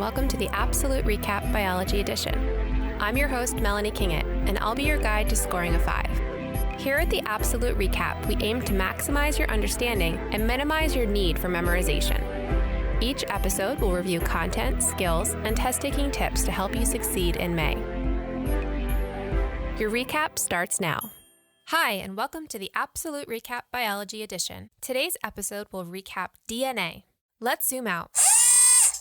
welcome to the Absolute Recap Biology Edition. I'm your host, Melanie Kingett, and I'll be your guide to scoring a 5. Here at the Absolute Recap, we aim to maximize your understanding and minimize your need for memorization. Each episode will review content, skills, and test-taking tips to help you succeed in May. Your recap starts now. Hi, and welcome to the Absolute Recap Biology Edition. Today's episode will recap DNA. Let's zoom out.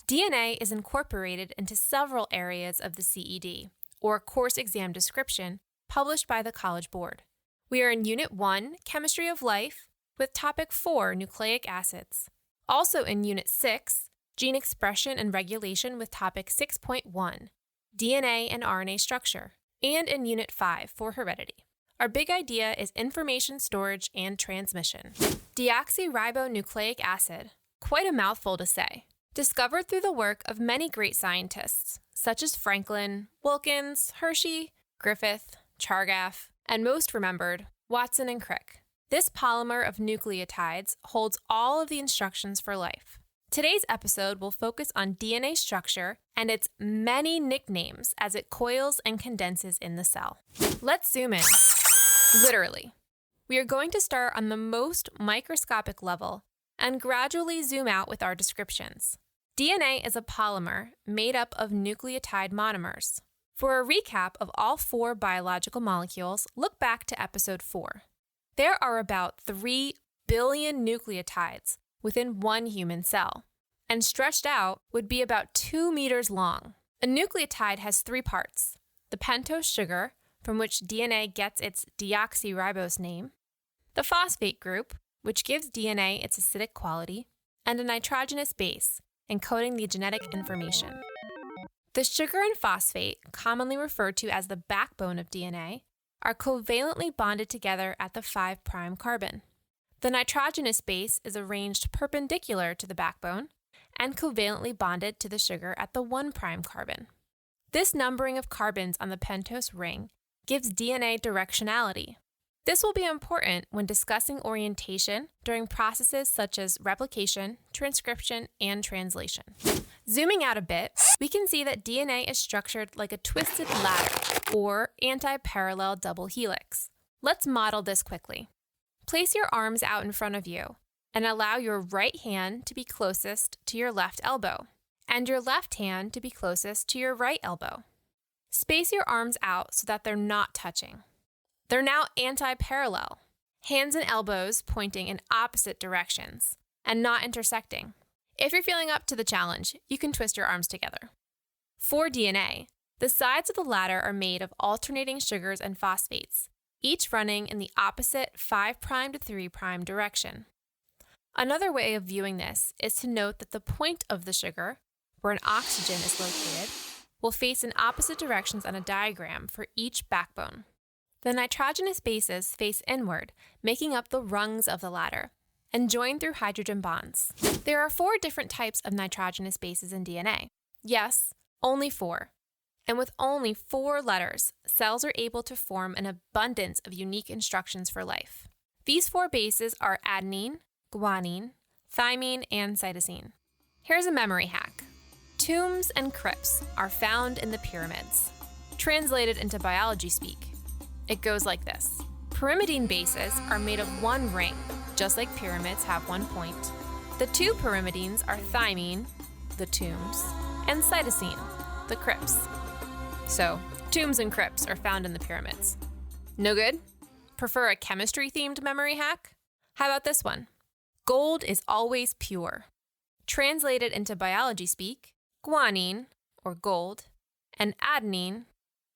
DNA is incorporated into several areas of the CED, or Course Exam Description, published by the College Board. We are in Unit 1, Chemistry of Life, with Topic 4, Nucleic Acids. Also in Unit 6, Gene Expression and Regulation with Topic 6.1, DNA and RNA Structure, and in Unit 5 for Heredity. Our big idea is information storage and transmission. Deoxyribonucleic acid, quite a mouthful to say. Discovered through the work of many great scientists, such as Franklin, Wilkins, Hershey, Griffith, Chargaff, and most remembered, Watson and Crick. This polymer of nucleotides holds all of the instructions for life. Today's episode will focus on DNA structure and its many nicknames as it coils and condenses in the cell. Let's zoom in. Literally. We are going to start on the most microscopic level and gradually zoom out with our descriptions. DNA is a polymer made up of nucleotide monomers. For a recap of all 4 biological molecules, look back to episode 4. There are about 3 billion nucleotides within one human cell, and stretched out would be about 2 meters long. A nucleotide has 3 parts: the pentose sugar, from which DNA gets its deoxyribose name, the phosphate group, which gives DNA its acidic quality, and a nitrogenous base, encoding the genetic information. The sugar and phosphate, commonly referred to as the backbone of DNA, are covalently bonded together at the 5' carbon. The nitrogenous base is arranged perpendicular to the backbone and covalently bonded to the sugar at the 1' carbon. This numbering of carbons on the pentose ring gives DNA directionality. This will be important when discussing orientation during processes such as replication, transcription, and translation. Zooming out a bit, we can see that DNA is structured like a twisted ladder, or antiparallel double helix. Let's model this quickly. Place your arms out in front of you and allow your right hand to be closest to your left elbow, and your left hand to be closest to your right elbow. Space your arms out so that they're not touching. They're now antiparallel, hands and elbows pointing in opposite directions and not intersecting. If you're feeling up to the challenge, you can twist your arms together. For DNA, the sides of the ladder are made of alternating sugars and phosphates, each running in the opposite 5' to 3' direction. Another way of viewing this is to note that the point of the sugar, where an oxygen is located, will face in opposite directions on a diagram for each backbone. The nitrogenous bases face inward, making up the rungs of the ladder, and join through hydrogen bonds. There are 4 different types of nitrogenous bases in DNA. Yes, only 4. And with only 4 letters, cells are able to form an abundance of unique instructions for life. These 4 bases are adenine, guanine, thymine, and cytosine. Here's a memory hack. Tombs and crypts are found in the pyramids. Translated into biology speak, it goes like this. Pyrimidine bases are made of 1 ring, just like pyramids have 1 point. The 2 pyrimidines are thymine, the tombs, and cytosine, the crypts. So, tombs and crypts are found in the pyramids. No good? Prefer a chemistry-themed memory hack? How about this one? Gold is always pure. Translated into biology speak, guanine, or gold, and adenine,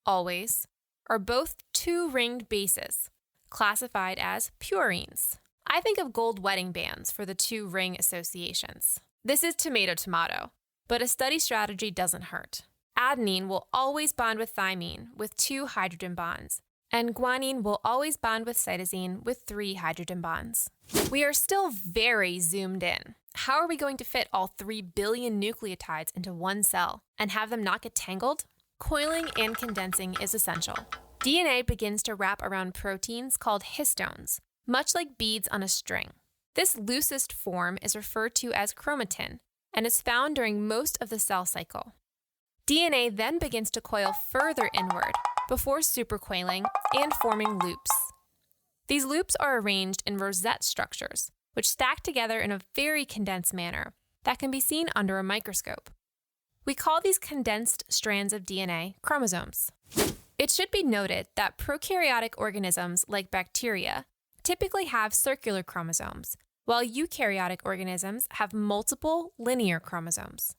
always, are both 2-ringed bases, classified as purines. I think of gold wedding bands for the 2-ring associations. This is tomato, but a study strategy doesn't hurt. Adenine will always bond with thymine with 2 hydrogen bonds, and guanine will always bond with cytosine with 3 hydrogen bonds. We are still very zoomed in. How are we going to fit all 3 billion nucleotides into one cell and have them not get tangled? Coiling and condensing is essential. DNA begins to wrap around proteins called histones, much like beads on a string. This loosest form is referred to as chromatin and is found during most of the cell cycle. DNA then begins to coil further inward before supercoiling and forming loops. These loops are arranged in rosette structures, which stack together in a very condensed manner that can be seen under a microscope. We call these condensed strands of DNA chromosomes. It should be noted that prokaryotic organisms like bacteria typically have circular chromosomes, while eukaryotic organisms have multiple linear chromosomes.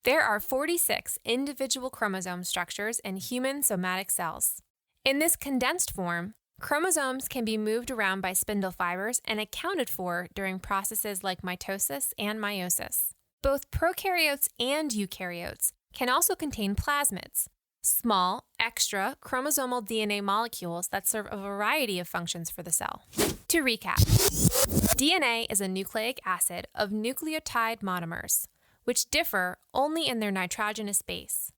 There are 46 individual chromosome structures in human somatic cells. In this condensed form, chromosomes can be moved around by spindle fibers and accounted for during processes like mitosis and meiosis. Both prokaryotes and eukaryotes can also contain plasmids, small, extra chromosomal DNA molecules that serve a variety of functions for the cell. To recap, DNA is a nucleic acid of nucleotide monomers, which differ only in their nitrogenous base.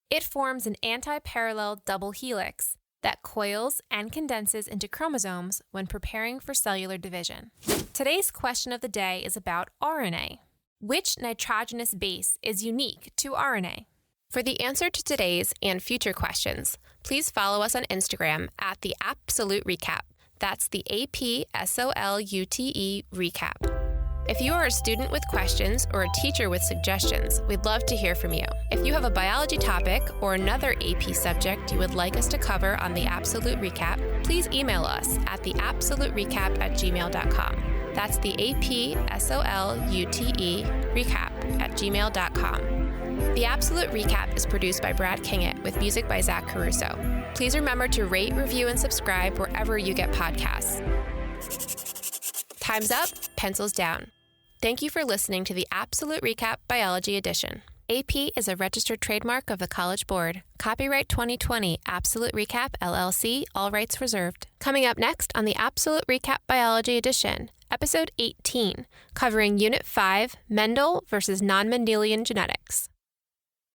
It forms an antiparallel double helix that coils and condenses into chromosomes when preparing for cellular division. Today's question of the day is about RNA. Which nitrogenous base is unique to RNA? For the answer to today's and future questions, please follow us on Instagram at TheAPsoluteRecap. That's the APsolute recap. If you are a student with questions or a teacher with suggestions, we'd love to hear from you. If you have a biology topic or another AP subject you would like us to cover on the Absolute Recap, please email us at TheApsoluteRecap@gmail.com. That's the APsolute recap@gmail.com. The Absolute Recap is produced by Brad Kingett with music by Zach Caruso. Please remember to rate, review, and subscribe wherever you get podcasts. Time's up, pencils down. Thank you for listening to the Absolute Recap Biology Edition. AP is a registered trademark of the College Board. Copyright 2020, Absolute Recap, LLC, all rights reserved. Coming up next on the Absolute Recap Biology Edition, Episode 18, covering Unit 5, Mendel versus non-Mendelian genetics.